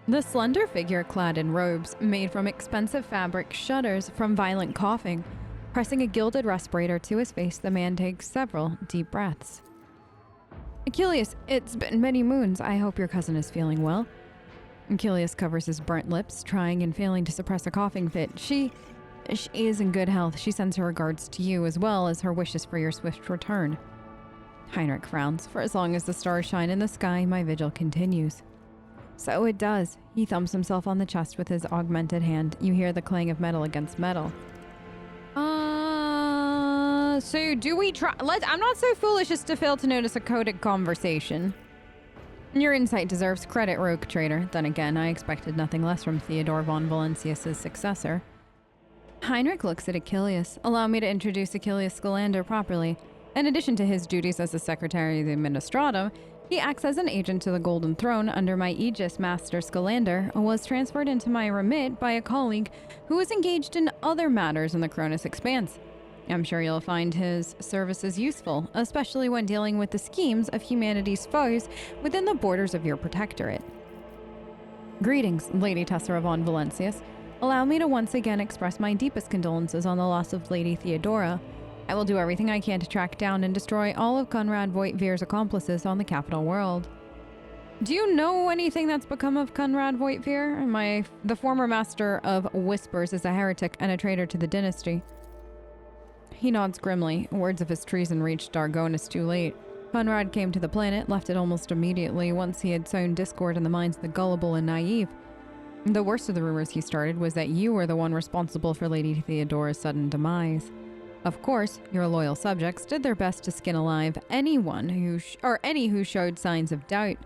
The slender figure clad in robes made from expensive fabric shudders from violent coughing. Pressing a gilded respirator to his face, the man takes several deep breaths. Achilles, it's been many moons. I hope your cousin is feeling well. Achilles covers his burnt lips, trying and failing to suppress a coughing fit. She is in good health. She sends her regards to you as well as her wishes for your swift return. Heinrich frowns. For as long as the stars shine in the sky, my vigil continues. So it does. He thumps himself on the chest with his augmented hand. You hear the clang of metal against metal. So do we try? I'm not so foolish as to fail to notice a coded conversation. Your insight deserves credit, rogue trader. Then again, I expected nothing less from Theodore von Valancius' successor. Heinrich looks at Achilles. Allow me to introduce Achilles Scalander properly. In addition to his duties as the Secretary of the Administratum, he acts as an agent to the Golden Throne under my aegis. Master Scalander was transferred into my remit by a colleague who is engaged in other matters in the Koronus Expanse. I'm sure you'll find his services useful, especially when dealing with the schemes of humanity's foes within the borders of your protectorate. Greetings, Lady Tessera von Valancius. Allow me to once again express my deepest condolences on the loss of Lady Theodora. I will do everything I can to track down and destroy all of Conrad Voigtvir's accomplices on the capital world. Do you know anything that's become of Conrad Voigtvir? The former master of Whispers is a heretic and a traitor to the dynasty. He nods grimly. Words of his treason reached Dargonis too late. Conrad came to the planet, left it almost immediately once he had sown discord in the minds of the gullible and naive. The worst of the rumors he started was that you were the one responsible for Lady Theodora's sudden demise. Of course, your loyal subjects did their best to skin alive anyone who showed signs of doubt,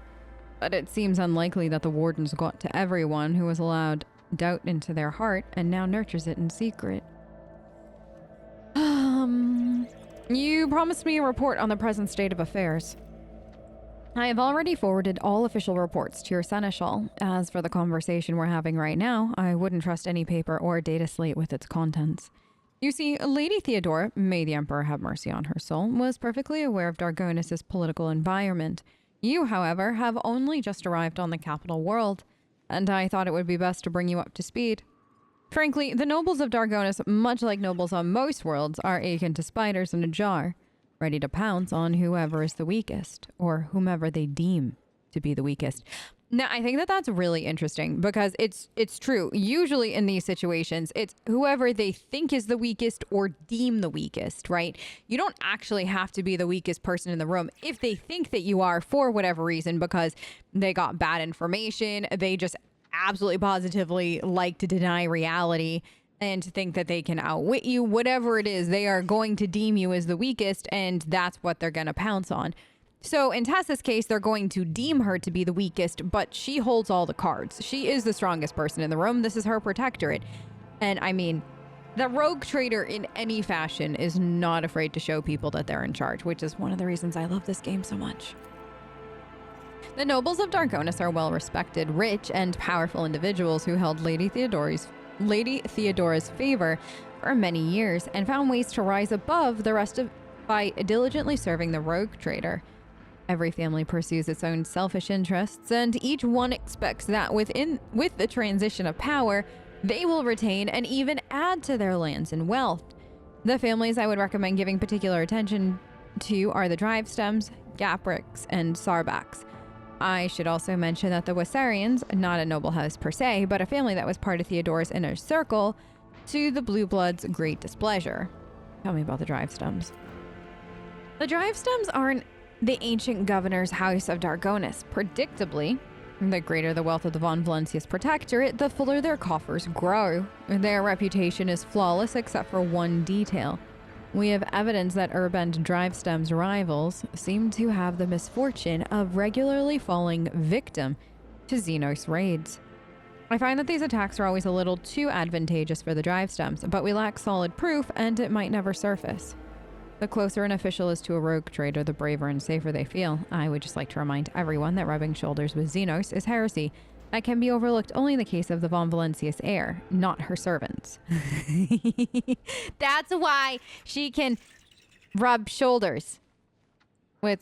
but it seems unlikely that the wardens got to everyone who was allowed doubt into their heart and now nurtures it in secret. You promised me a report on the present state of affairs. I have already forwarded all official reports to your seneschal. As for the conversation we're having right now, I wouldn't trust any paper or data slate with its contents. You see, Lady Theodora, may the Emperor have mercy on her soul, was perfectly aware of Dargonis' political environment. You, however, have only just arrived on the capital world, and I thought it would be best to bring you up to speed. Frankly, the nobles of Dargonis, much like nobles on most worlds, are akin to spiders in a jar, ready to pounce on whoever is the weakest, or whomever they deem to be the weakest. Now, I think that that's really interesting because it's true. Usually in these situations, it's whoever they think is the weakest or deem the weakest, right? You don't actually have to be the weakest person in the room if they think that you are for whatever reason because they got bad information, they just absolutely positively like to deny reality and to think that they can outwit you. Whatever it is, they are going to deem you as the weakest, and that's what they're going to pounce on. So in Tess's case, they're going to deem her to be the weakest, but she holds all the cards. She is the strongest person in the room. This is her protectorate. And I mean, the rogue trader in any fashion is not afraid to show people that they're in charge, which is one of the reasons I love this game so much. The nobles of Dargonis are well-respected, rich, and powerful individuals who held Lady Theodora's favor for many years and found ways to rise above the rest by diligently serving the rogue trader. Every family pursues its own selfish interests, and each one expects that with the transition of power, they will retain and even add to their lands and wealth. The families I would recommend giving particular attention to are the Drivestems, Gapricks, and Sarbaks. I should also mention that the Wessarians, not a noble house per se, but a family that was part of Theodora's inner circle, to the Blue Bloods' great displeasure. Tell me about the Drivestems. The Drivestems aren't the ancient governor's house of Dargonis. Predictably, the greater the wealth of the von Valancius protectorate, the fuller their coffers grow. Their reputation is flawless except for one detail. We have evidence that Urbend Drivestem's rivals seem to have the misfortune of regularly falling victim to Xenos raids. I find that these attacks are always a little too advantageous for the Drivestems, but we lack solid proof and it might never surface. The closer an official is to a rogue trader, the braver and safer they feel. I would just like to remind everyone that rubbing shoulders with Xenos is heresy. That can be overlooked only in the case of the von Valancius heir, not her servants. That's why she can rub shoulders with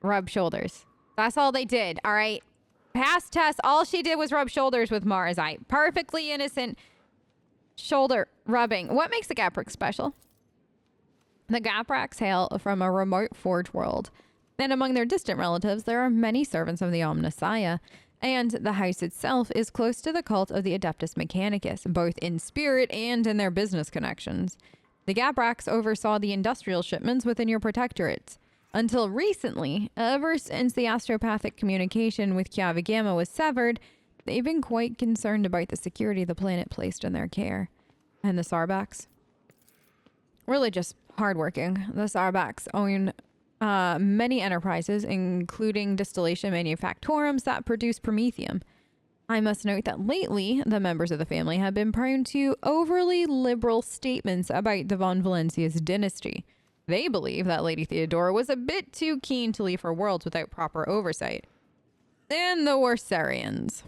rub shoulders. That's all they did, all right? Past Tess, all she did was rub shoulders with Marzite. Perfectly innocent shoulder rubbing. What makes the Gaprix special? The Gaprax hail from a remote forge world, and among their distant relatives, there are many servants of the Omnissiah, and the house itself is close to the cult of the Adeptus Mechanicus, both in spirit and in their business connections. The Gaprax oversaw the industrial shipments within your protectorates. Until recently, ever since the astropathic communication with Chiavigama was severed, they've been quite concerned about the security the planet placed in their care. And the Sarbaks? Really just hardworking. The Sarbaks own many enterprises, including distillation manufactorums that produce promethium. I must note that lately, the members of the family have been prone to overly liberal statements about the von Valencia's dynasty. They believe that Lady Theodora was a bit too keen to leave her worlds without proper oversight. And the Warsarians.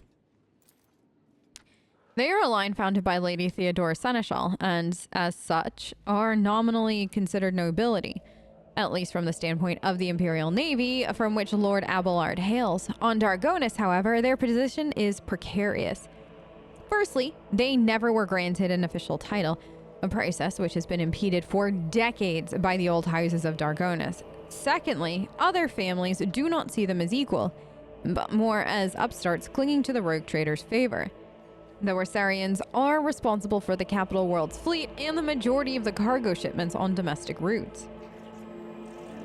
They are a line founded by Lady Theodora Seneschal, and as such, are nominally considered nobility, at least from the standpoint of the Imperial Navy, from which Lord Abelard hails. On Dargonus, however, their position is precarious. Firstly, they never were granted an official title, a process which has been impeded for decades by the old houses of Dargonus. Secondly, other families do not see them as equal, but more as upstarts clinging to the rogue trader's favor. The Warsarians are responsible for the capital world's fleet and the majority of the cargo shipments on domestic routes.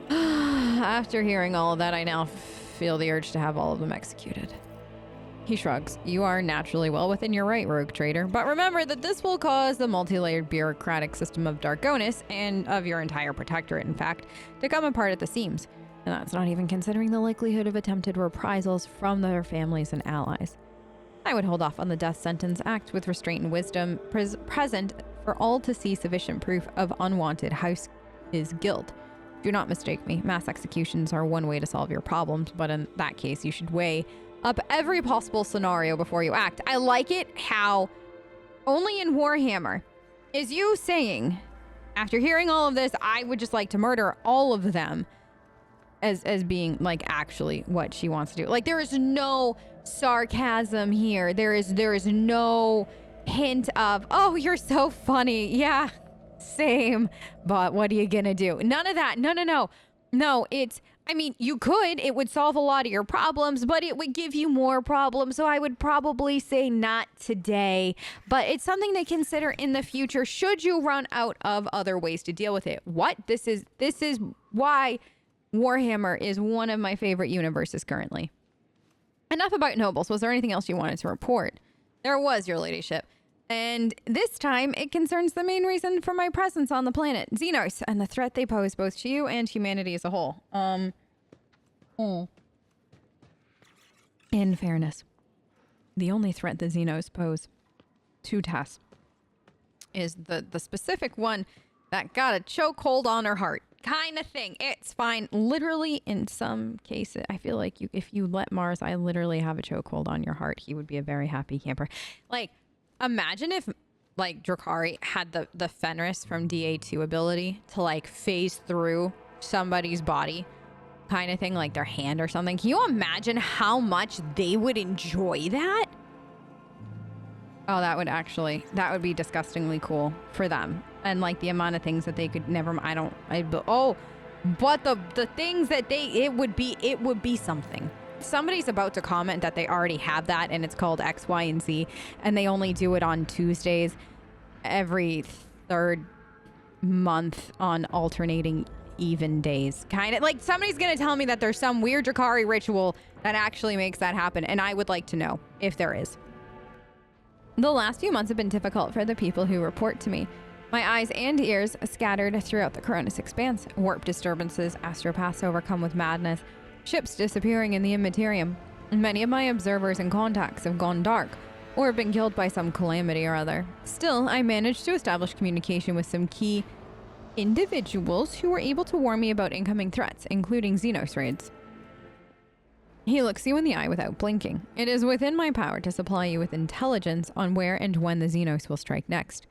After hearing all of that, I now feel the urge to have all of them executed. He shrugs. You are naturally well within your right, rogue trader, but remember that this will cause the multi-layered bureaucratic system of Dargonus, and of your entire protectorate, in fact, to come apart at the seams. And that's not even considering the likelihood of attempted reprisals from their families and allies. I would hold off on the death sentence, act with restraint and wisdom, present for all to see sufficient proof of unwanted house's guilt. Do not mistake me. Mass executions are one way to solve your problems, but in that case, you should weigh up every possible scenario before you act. I like it how only in Warhammer is you saying, after hearing all of this, I would just like to murder all of them, as being like actually what she wants to do. Like, there is no sarcasm here. There is no hint of, oh, you're so funny. Yeah, same. But what are you gonna do? None of that. No, it's, I mean, you could. It would solve a lot of your problems, but it would give you more problems. So I would probably say not today, but it's something to consider in the future should you run out of other ways to deal with it. This is why Warhammer is one of my favorite universes currently. Enough about nobles. Was there anything else you wanted to report? There was, your ladyship. And this time, it concerns the main reason for my presence on the planet, Xenos, and the threat they pose both to you and humanity as a whole. In fairness, the only threat the Xenos pose to Tess is the specific one that got a chokehold on her heart kind of thing. It's fine. Literally, in some cases, I feel like if you let Mars, I literally have a chokehold on your heart, he would be a very happy camper. Like, imagine if, like, Drakari had the Fenris from DA2 ability to, like, phase through somebody's body kind of thing, like their hand or something. Can you imagine how much they would enjoy that? Oh, that would be disgustingly cool for them. And, like, the amount of things that they could never, but the things that it would be something. Somebody's about to comment that they already have that, and it's called X, Y, and Z, and they only do it on Tuesdays every third month on alternating even days. Kind of like somebody's going to tell me that there's some weird Drakari ritual that actually makes that happen, and I would like to know if there is. The last few months have been difficult for the people who report to me. My eyes and ears scattered throughout the Koronus Expanse, warp disturbances, astropaths overcome with madness, ships disappearing in the immaterium. Many of my observers and contacts have gone dark, or have been killed by some calamity or other. Still, I managed to establish communication with some key individuals who were able to warn me about incoming threats, including Xenos raids. He looks you in the eye without blinking. It is within my power to supply you with intelligence on where and when the Xenos will strike next.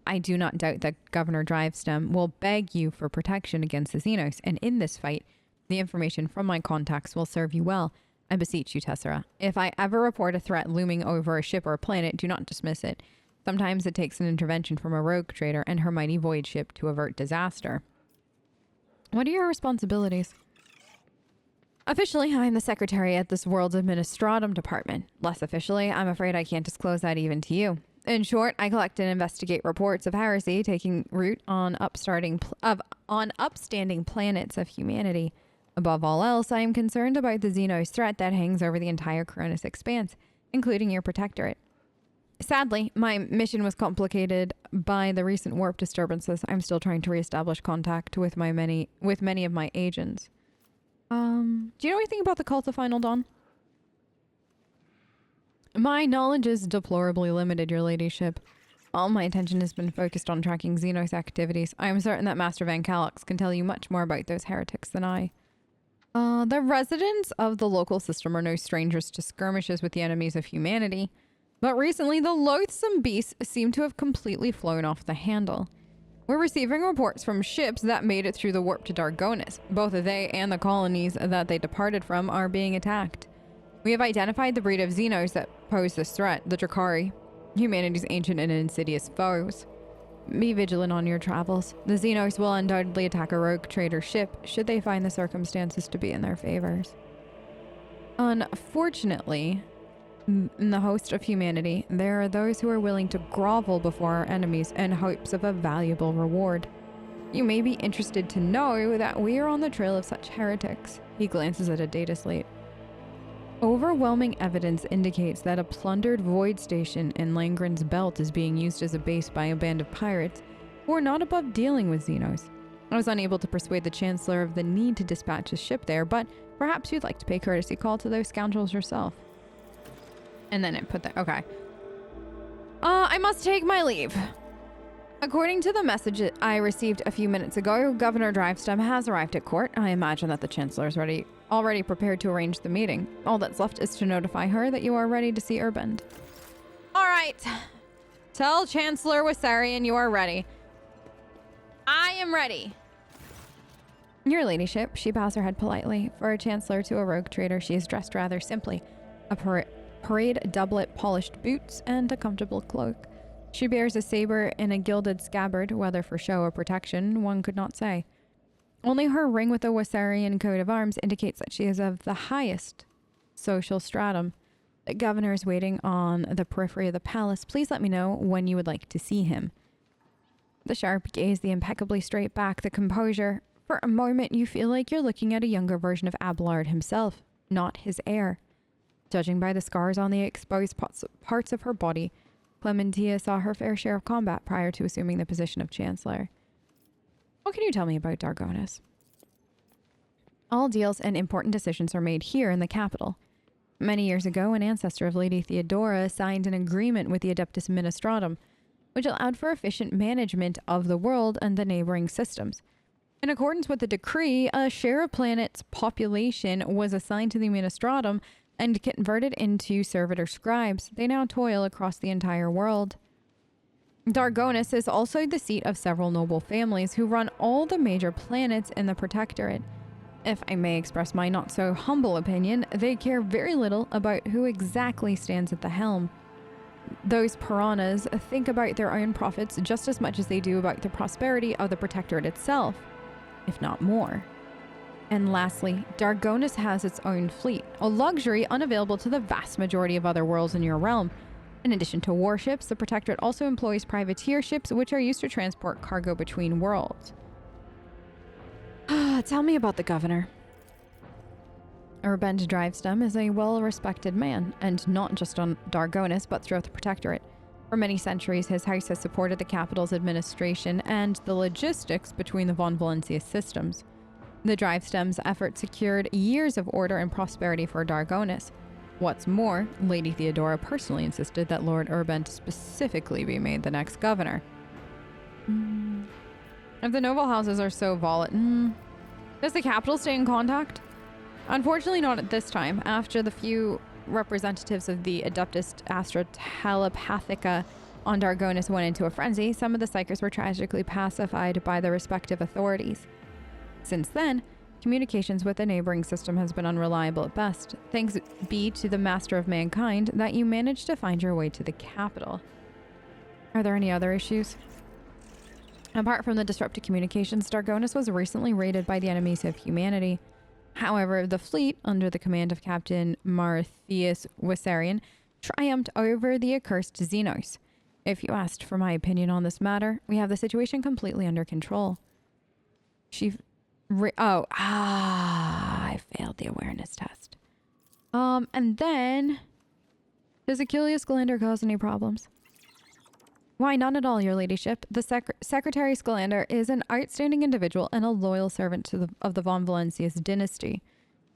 I do not doubt that Governor Drivestem will beg you for protection against the Xenos, and in this fight, the information from my contacts will serve you well. I beseech you, Tessera. If I ever report a threat looming over a ship or a planet, do not dismiss it. Sometimes it takes an intervention from a rogue trader and her mighty void ship to avert disaster. What are your responsibilities? Officially, I'm the secretary at this world's administratum department. Less officially, I'm afraid I can't disclose that even to you. In short, I collect and investigate reports of heresy taking root on upstanding planets of humanity. Above all else, I am concerned about the Xenos threat that hangs over the entire Koronus Expanse, including your protectorate. Sadly, my mission was complicated by the recent warp disturbances. I'm still trying to reestablish contact with many of my agents. Do you know anything about the cult of Final Dawn? My knowledge is deplorably limited, your ladyship. All my attention has been focused on tracking Xenos activities. I am certain that Master Van Calix can tell you much more about those heretics than I. The residents of the local system are no strangers to skirmishes with the enemies of humanity, but recently the loathsome beasts seem to have completely flown off the handle. We're receiving reports from ships that made it through the warp to Dargonis. Both they and the colonies that they departed from are being attacked. We have identified the breed of Xenos that pose this threat, the Drakari, humanity's ancient and insidious foes. Be vigilant on your travels. The Xenos will undoubtedly attack a rogue trader ship should they find the circumstances to be in their favors. Unfortunately, in the host of humanity, there are those who are willing to grovel before our enemies in hopes of a valuable reward. You may be interested to know that we are on the trail of such heretics. He glances at a data slate. Overwhelming evidence indicates that a plundered void station in Langren's belt is being used as a base by a band of pirates who are not above dealing with Xenos. I was unable to persuade the Chancellor of the need to dispatch his ship there, but perhaps you'd like to pay courtesy call to those scoundrels yourself. And then it put that, okay. I must take my leave. According to the message I received a few minutes ago, Governor Drivestem has arrived at court. I imagine that the Chancellor is already prepared to arrange the meeting. All that's left is to notify her that you are ready to see Urbend. All right. Tell Chancellor Wassarian you are ready. I am ready. Your ladyship, she bows her head politely. For a Chancellor to a rogue trader, she is dressed rather simply. A parade doublet, polished boots, and a comfortable cloak. She bears a saber in a gilded scabbard, whether for show or protection, one could not say. Only her ring with a Wassarian coat of arms indicates that she is of the highest social stratum. The governor is waiting on the periphery of the palace. Please let me know when you would like to see him. The sharp gaze, the impeccably straight back, the composure. For a moment, you feel like you're looking at a younger version of Abelard himself, not his heir. Judging by the scars on the exposed parts of her body, Clementia saw her fair share of combat prior to assuming the position of Chancellor. What can you tell me about Dargonis? All deals and important decisions are made here in the capital. Many years ago, an ancestor of Lady Theodora signed an agreement with the Adeptus Ministratum, which allowed for efficient management of the world and the neighboring systems. In accordance with the decree, a share of planet's population was assigned to the Ministratum and converted into servitor scribes. They now toil across the entire world. Dargonis is also the seat of several noble families who run all the major planets in the Protectorate. If I may express my not so humble opinion, they care very little about who exactly stands at the helm. Those piranhas think about their own profits just as much as they do about the prosperity of the Protectorate itself, if not more. And lastly, Dargonis has its own fleet, a luxury unavailable to the vast majority of other worlds in your realm. In addition to warships, the Protectorate also employs privateer ships, which are used to transport cargo between worlds. Tell me about the governor. Urbend Drivestem is a well-respected man, and not just on Dargonis, but throughout the Protectorate. For many centuries, his house has supported the capital's administration and the logistics between the Von Valencia systems. The Drivestem's effort secured years of order and prosperity for Dargonis. What's more, Lady Theodora personally insisted that Lord Urbend specifically be made the next governor. If the noble houses are so volatile, does the capital stay in contact? Unfortunately not at this time. After the few representatives of the Adeptus Astra Telepathica on Dargonis went into a frenzy, some of the psychers were tragically pacified by the respective authorities. Since then, Communications with the neighboring system has been unreliable at best. Thanks be to the master of mankind that you managed to find your way to the capital. Are there any other issues? Apart from the disrupted communications, Dargonus was recently raided by the enemies of humanity. However, the fleet, under the command of Captain Martheus Wissarion, triumphed over the accursed Xenos. If you asked for my opinion on this matter, we have the situation completely under control. I failed the awareness test. And then, does Achilles Scalander cause any problems? Why, none at all, your ladyship. The Secretary Scalander is an outstanding individual and a loyal servant of the von Valencius dynasty.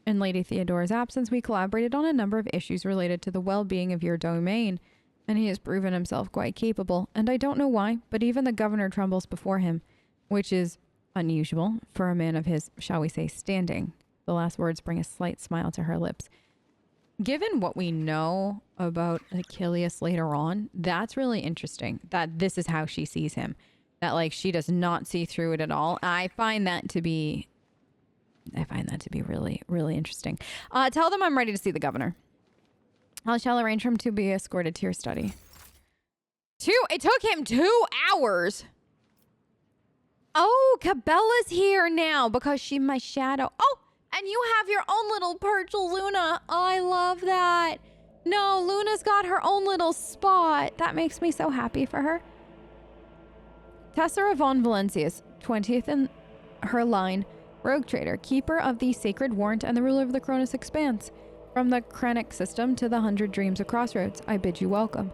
In Lady Theodora's absence, we collaborated on a number of issues related to the well-being of your domain, and he has proven himself quite capable. And I don't know why, but even the governor trembles before him, which is unusual for a man of his, shall we say, standing. The last words bring a slight smile to her lips. Given what we know about Achilles later on, that's really interesting that this is how she sees him. That, like, she does not see through it at all. I find that to be really, really interesting. Tell them I'm ready to see the governor. I shall arrange for him to be escorted to your study. It took him 2 hours. Oh, Cabela's here now because she's my shadow. Oh, and you have your own little Purchel Luna. Oh, I love that. No, Luna's got her own little spot. That makes me so happy for her. Tessera von Valencius, 20th in her line, rogue trader, keeper of the sacred warrant and the ruler of the Koronus Expanse. From the Krennic system to the 100 Dreams of Crossroads, I bid you welcome.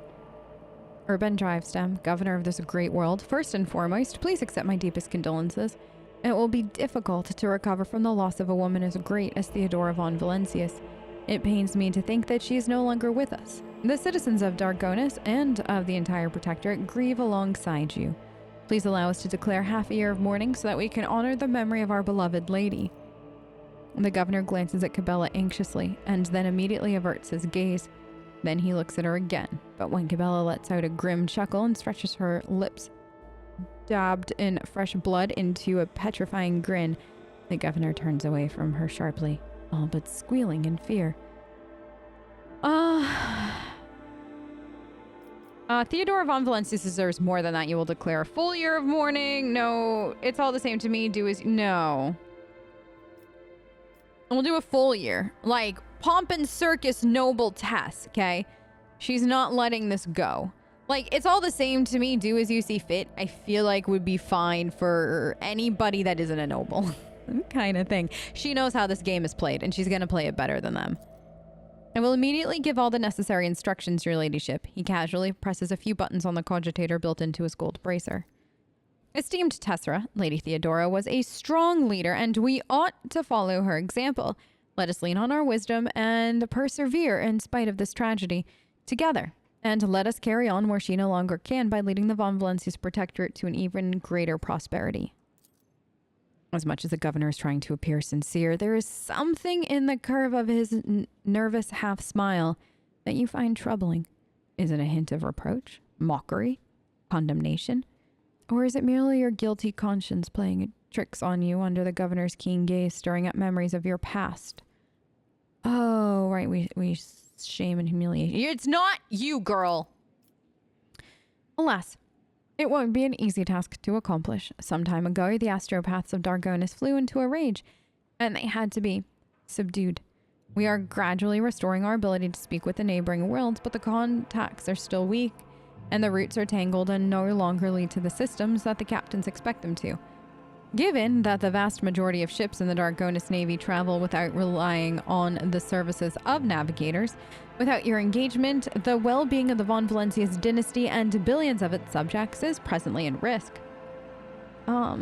Urban Drivestem, governor of this great world, first and foremost, please accept my deepest condolences. It will be difficult to recover from the loss of a woman as great as Theodora von Valencius. It pains me to think that she is no longer with us. The citizens of Dargonus and of the entire Protectorate grieve alongside you. Please allow us to declare half a year of mourning so that we can honor the memory of our beloved lady. The governor glances at Cabela anxiously and then immediately averts his gaze. Then he looks at her again, but when Cabela lets out a grim chuckle and stretches her lips dabbed in fresh blood into a petrifying grin, the governor turns away from her sharply, all but squealing in fear. Theodora von Valencius deserves more than that. You will declare a full year of mourning. No, it's all the same to me. No. We'll do a full year. Like, pomp and circus noble Tess, okay? She's not letting this go. Like, it's all the same to me. Do as you see fit. I feel like would be fine for anybody that isn't a noble. Kind of thing. She knows how this game is played, and she's going to play it better than them. I will immediately give all the necessary instructions, your ladyship. He casually presses a few buttons on the cogitator built into his gold bracer. Esteemed Tessera, Lady Theodora was a strong leader, and we ought to follow her example. Let us lean on our wisdom and persevere in spite of this tragedy together. And let us carry on where she no longer can by leading the von Valencius Protectorate to an even greater prosperity. As much as the governor is trying to appear sincere, there is something in the curve of his nervous half-smile that you find troubling. Is it a hint of reproach, mockery, condemnation? Or is it merely your guilty conscience playing tricks on you under the governor's keen gaze, stirring up memories of your past? Oh, right, we shame and humiliation. It's not you, girl! Alas, it won't be an easy task to accomplish. Some time ago, the astropaths of Dargonus flew into a rage, and they had to be subdued. We are gradually restoring our ability to speak with the neighboring worlds, but the contacts are still weak, and the roots are tangled and no longer lead to the systems that the captains expect them to. Given that the vast majority of ships in the Dargonus Navy travel without relying on the services of navigators, without your engagement, the well-being of the von Valencius dynasty and billions of its subjects is presently in risk. I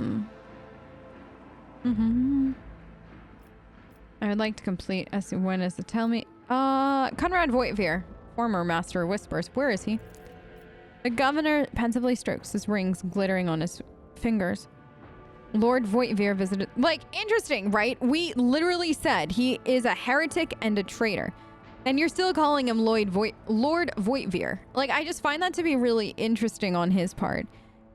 would like to complete as when is the tell me. Conrad Voitvir, former Master of Whispers. Where is he? The governor pensively strokes his rings glittering on his fingers. Lord Voitvir visited... Like, interesting, right? We literally said he is a heretic and a traitor. And you're still calling him Lord Voitvir. Like, I just find that to be really interesting on his part.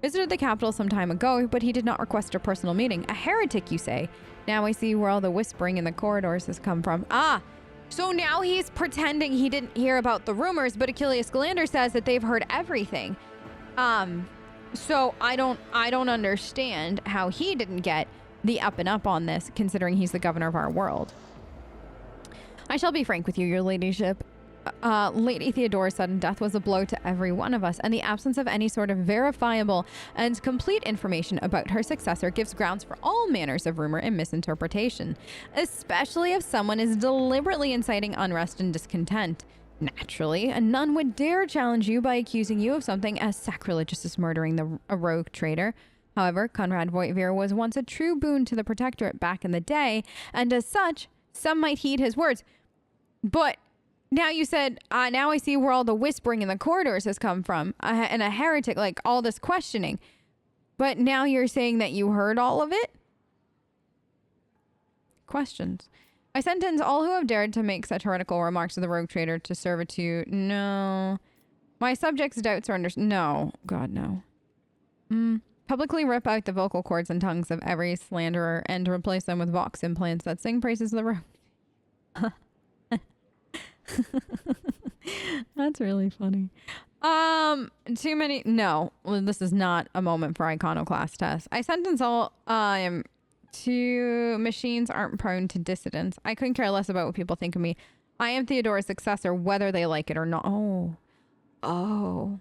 Visited the capital some time ago, but he did not request a personal meeting. A heretic, you say? Now I see where all the whispering in the corridors has come from. Ah, so now he's pretending he didn't hear about the rumors, but Achilles Scalander says that they've heard everything. So I don't understand how he didn't get the up and up on this, considering he's the governor of our world. I shall be frank with you, your ladyship. Lady Theodora's sudden death was a blow to every one of us, and the absence of any sort of verifiable and complete information about her successor gives grounds for all manners of rumor and misinterpretation, especially if someone is deliberately inciting unrest and discontent. Naturally, none would dare challenge you by accusing you of something as sacrilegious as murdering a rogue traitor. However, Conrad Voitvir was once a true boon to the Protectorate back in the day, and as such, some might heed his words. But now you said, now I see where all the whispering in the corridors has come from, and a heretic, like all this questioning. But now you're saying that you heard all of it? Questions. I sentence all who have dared to make such heretical remarks to the rogue traitor to servitude. No. My subjects' doubts are no. God, no. Publicly rip out the vocal cords and tongues of every slanderer and replace them with vox implants that sing praises of the rogue. That's really funny. Too many. No, this is not a moment for iconoclast tests. I sentence all to machines aren't prone to dissidence. I couldn't care less about what people think of me. I am Theodora's successor, whether they like it or not. Oh.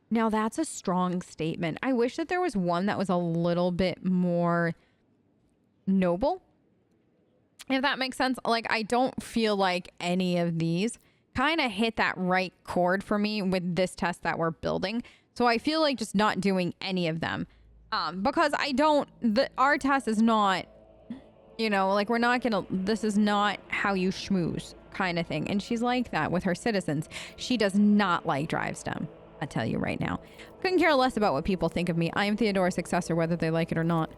Now that's a strong statement. I wish that there was one that was a little bit more noble. If that makes sense. Like, I don't feel like any of these kind of hit that right chord for me with this test that we're building. So I feel like just not doing any of them. Because our test is not, like this is not how you schmooze kind of thing. And she's like that with her citizens. She does not like drive STEM. I tell you right now. Couldn't care less about what people think of me. I am Theodora's successor, whether they like it or not.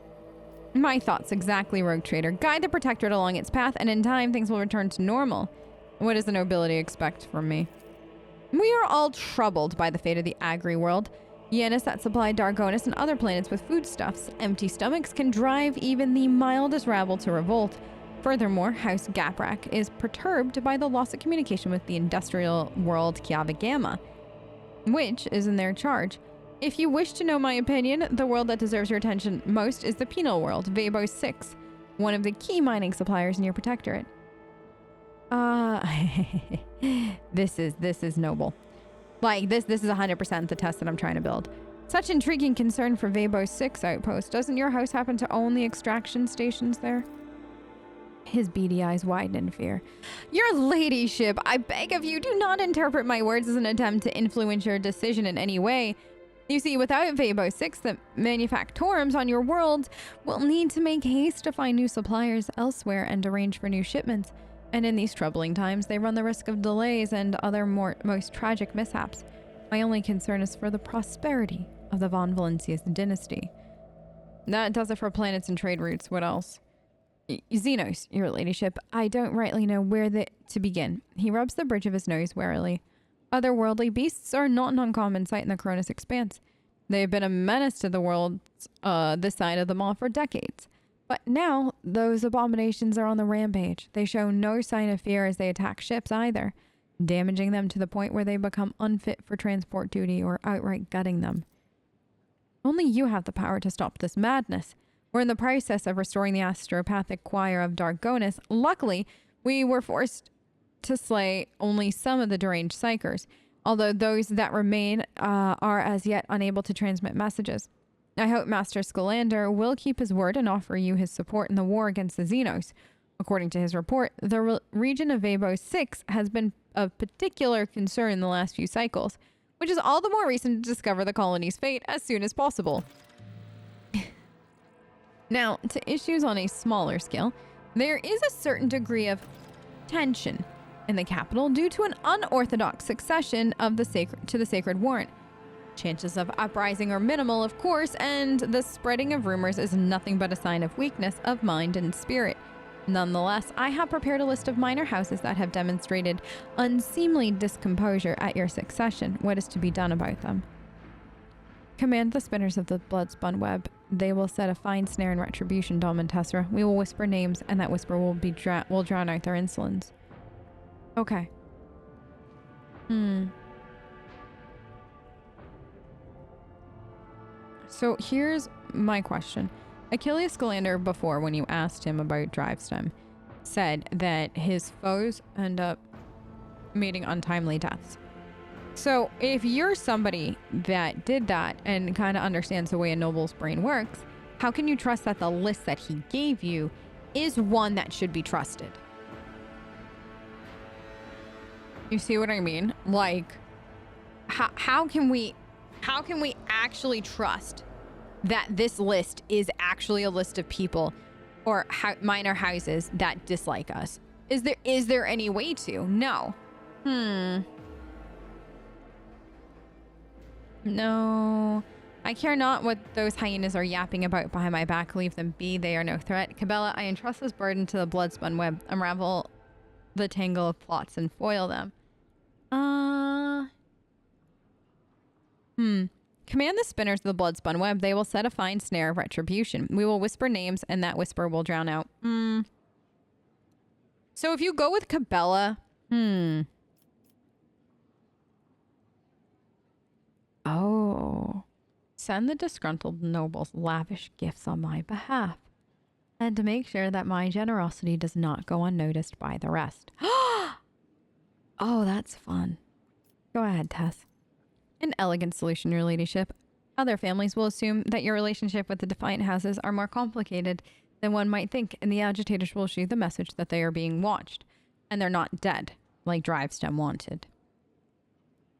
My thoughts exactly, rogue traitor. Guide the Protectorate along its path, and in time, things will return to normal. What does the nobility expect from me? We are all troubled by the fate of the Agri world. Yanis that supply Dargonis and other planets with foodstuffs. Empty stomachs can drive even the mildest rabble to revolt. Furthermore, House Gaprak is perturbed by the loss of communication with the industrial world Kiava Gamma, which is in their charge. If you wish to know my opinion, the world that deserves your attention most is the penal world, Vabos 6, one of the key mining suppliers in your protectorate. This is noble. Like, this is 100% the test that I'm trying to build. Such intriguing concern for Vabos 6 outpost. Doesn't your house happen to own the extraction stations there? His beady eyes widen in fear. Your ladyship, I beg of you, do not interpret my words as an attempt to influence your decision in any way. You see, without Vabos 6, the manufactorums on your world will need to make haste to find new suppliers elsewhere and arrange for new shipments. And in these troubling times, they run the risk of delays and other most tragic mishaps. My only concern is for the prosperity of the Von Valencius dynasty. That does it for planets and trade routes. What else? Xenos, your ladyship. I don't rightly know where to begin. He rubs the bridge of his nose warily. Otherworldly beasts are not an uncommon sight in the Koronus Expanse. They have been a menace to the world this side of the Maw for decades. But now, those abominations are on the rampage. They show no sign of fear as they attack ships either, damaging them to the point where they become unfit for transport duty or outright gutting them. Only you have the power to stop this madness. We're in the process of restoring the astropathic choir of Dargonis. Luckily, we were forced to slay only some of the deranged psychers, although those that remain are as yet unable to transmit messages. I hope Master Scalander will keep his word and offer you his support in the war against the Xenos. According to his report, the region of Vabos 6 has been of particular concern in the last few cycles, which is all the more reason to discover the colony's fate as soon as possible. Now, to issues on a smaller scale, there is a certain degree of tension in the capital due to an unorthodox succession of the Sacred Warrant. Chances of uprising are minimal, of course, and the spreading of rumors is nothing but a sign of weakness of mind and spirit. Nonetheless, I have prepared a list of minor houses that have demonstrated unseemly discomposure at your succession. What is to be done about them? Command the spinners of the blood-spun web. They will set a fine snare in retribution, Dom and Tessera. We will whisper names, and that whisper will drown out their insolence. Okay. So here's my question. Achilles Scalander, before, when you asked him about Drivestem, said that his foes end up meeting untimely deaths. So if you're somebody that did that and kind of understands the way a noble's brain works, how can you trust that the list that he gave you is one that should be trusted? You see what I mean? Like, how can we actually trust that this list is actually a list of people or minor houses that dislike us? Is there any way to? No. No. I care not what those hyenas are yapping about behind my back. Leave them be. They are no threat. Cabela, I entrust this burden to the blood-spun web. Unravel the tangle of plots and foil them. Command the spinners of the blood-spun web. They will set a fine snare of retribution. We will whisper names, and that whisper will drown out. So if you go with Cabela, Oh. Send the disgruntled nobles lavish gifts on my behalf. And to make sure that my generosity does not go unnoticed by the rest. Oh, that's fun. Go ahead, Tess. An elegant solution, your ladyship. Other families will assume that your relationship with the Defiant houses are more complicated than one might think, and the agitators will issue the message that they are being watched, and they're not dead, like Drivestem wanted.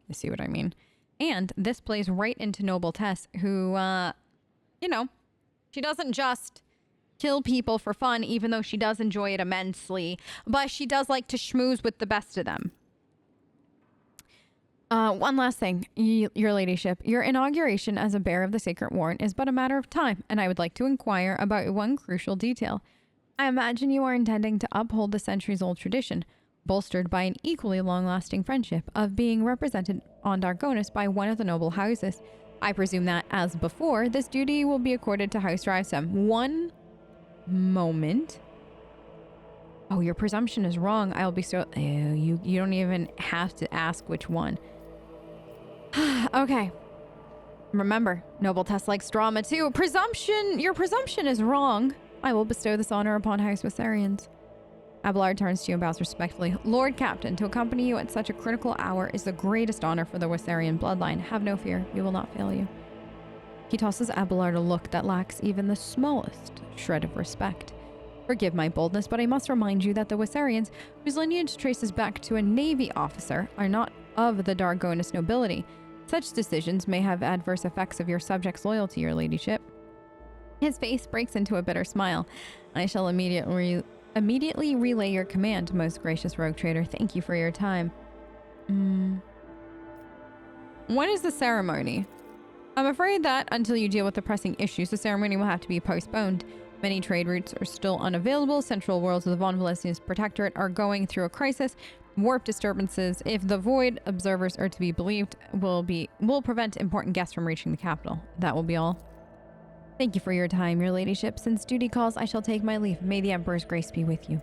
You see what I mean? And this plays right into Noble Tess, who, she doesn't just kill people for fun, even though she does enjoy it immensely, but she does like to schmooze with the best of them. One last thing, your ladyship. Your inauguration as a bearer of the sacred warrant is but a matter of time, and I would like to inquire about one crucial detail. I imagine you are intending to uphold the centuries-old tradition, bolstered by an equally long-lasting friendship, of being represented on Dargonus by one of the noble houses. I presume that, as before, this duty will be accorded to House Drivestem. One moment. Oh, your presumption is wrong. I'll be so... you don't even have to ask which one. Okay. Remember, Noble Tess likes drama too. Your presumption is wrong. I will bestow this honor upon House Wissarians. Abelard turns to you and bows respectfully. Lord Captain, to accompany you at such a critical hour is the greatest honor for the Wissarian bloodline. Have no fear, we will not fail you. He tosses Abelard a look that lacks even the smallest shred of respect. Forgive my boldness, but I must remind you that the Wissarians, whose lineage traces back to a Navy officer, are not of the Dargonus nobility. Such decisions may have adverse effects of your subjects' loyalty, your ladyship. His face breaks into a bitter smile. I shall immediately relay your command, most gracious rogue trader. Thank you for your time. When is the ceremony? I'm afraid that until you deal with the pressing issues, the ceremony will have to be postponed. Many trade routes are still unavailable. Central worlds of the Von Valesius Protectorate are going through a crisis. Warp disturbances, if the Void observers are to be believed, will prevent important guests from reaching the capital. That will be all. Thank you for your time, your ladyship. Since duty calls, I shall take my leave. May the Emperor's grace be with you.